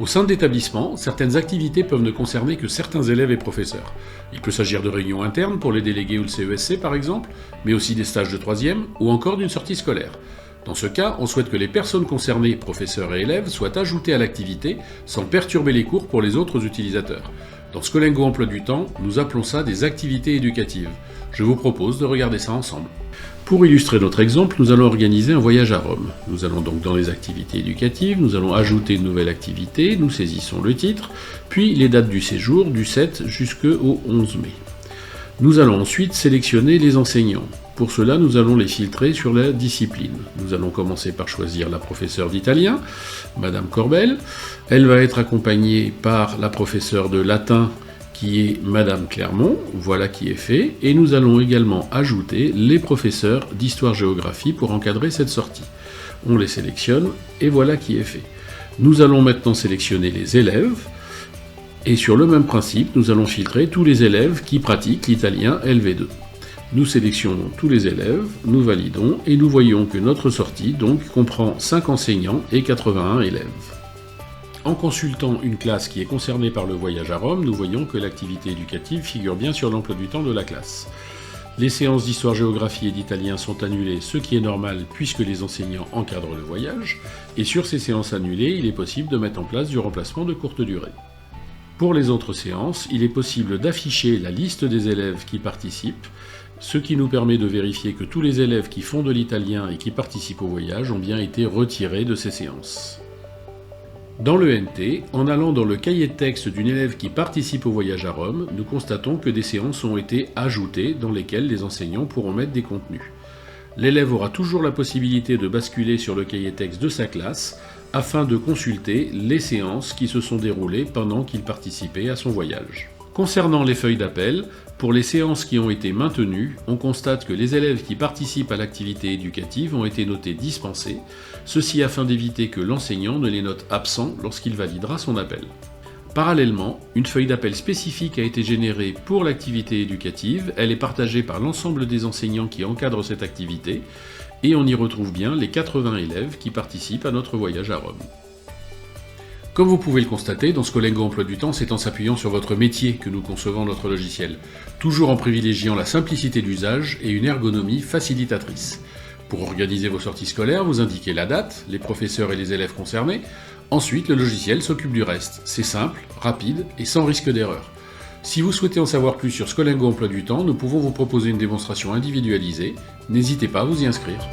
Au sein de l'établissement, certaines activités peuvent ne concerner que certains élèves et professeurs. Il peut s'agir de réunions internes pour les délégués ou le CESC par exemple, mais aussi des stages de 3e ou encore d'une sortie scolaire. Dans ce cas, on souhaite que les personnes concernées, professeurs et élèves, soient ajoutées à l'activité sans perturber les cours pour les autres utilisateurs. Dans Scolingo Emploi du Temps, nous appelons ça des activités éducatives. Je vous propose de regarder ça ensemble. Pour illustrer notre exemple, nous allons organiser un voyage à Rome. Nous allons donc dans les activités éducatives, nous allons ajouter une nouvelle activité, nous saisissons le titre, puis les dates du séjour du 7 jusqu'au 11 mai. Nous allons ensuite sélectionner les enseignants. Pour cela, nous allons les filtrer sur la discipline. Nous allons commencer par choisir la professeure d'italien, Madame Corbel. Elle va être accompagnée par la professeure de latin, qui est Madame Clermont, voilà qui est fait, et nous allons également ajouter les professeurs d'histoire-géographie pour encadrer cette sortie. On les sélectionne, et voilà qui est fait. Nous allons maintenant sélectionner les élèves, et sur le même principe, nous allons filtrer tous les élèves qui pratiquent l'italien LV2. Nous sélectionnons tous les élèves, nous validons, et nous voyons que notre sortie donc comprend 5 enseignants et 81 élèves. En consultant une classe qui est concernée par le voyage à Rome, nous voyons que l'activité éducative figure bien sur l'emploi du temps de la classe. Les séances d'histoire-géographie et d'italien sont annulées, ce qui est normal puisque les enseignants encadrent le voyage, et sur ces séances annulées, il est possible de mettre en place du remplacement de courte durée. Pour les autres séances, il est possible d'afficher la liste des élèves qui participent, ce qui nous permet de vérifier que tous les élèves qui font de l'italien et qui participent au voyage ont bien été retirés de ces séances. Dans le NT, en allant dans le cahier de texte d'une élève qui participe au voyage à Rome, nous constatons que des séances ont été ajoutées dans lesquelles les enseignants pourront mettre des contenus. L'élève aura toujours la possibilité de basculer sur le cahier de texte de sa classe afin de consulter les séances qui se sont déroulées pendant qu'il participait à son voyage. Concernant les feuilles d'appel, pour les séances qui ont été maintenues, on constate que les élèves qui participent à l'activité éducative ont été notés dispensés, ceci afin d'éviter que l'enseignant ne les note absents lorsqu'il validera son appel. Parallèlement, une feuille d'appel spécifique a été générée pour l'activité éducative, elle est partagée par l'ensemble des enseignants qui encadrent cette activité, et on y retrouve bien les 80 élèves qui participent à notre voyage à Rome. Comme vous pouvez le constater, dans Scolingo Emploi du Temps, c'est en s'appuyant sur votre métier que nous concevons notre logiciel, toujours en privilégiant la simplicité d'usage et une ergonomie facilitatrice. Pour organiser vos sorties scolaires, vous indiquez la date, les professeurs et les élèves concernés. Ensuite, le logiciel s'occupe du reste. C'est simple, rapide et sans risque d'erreur. Si vous souhaitez en savoir plus sur Scolingo Emploi du Temps, nous pouvons vous proposer une démonstration individualisée. N'hésitez pas à vous y inscrire.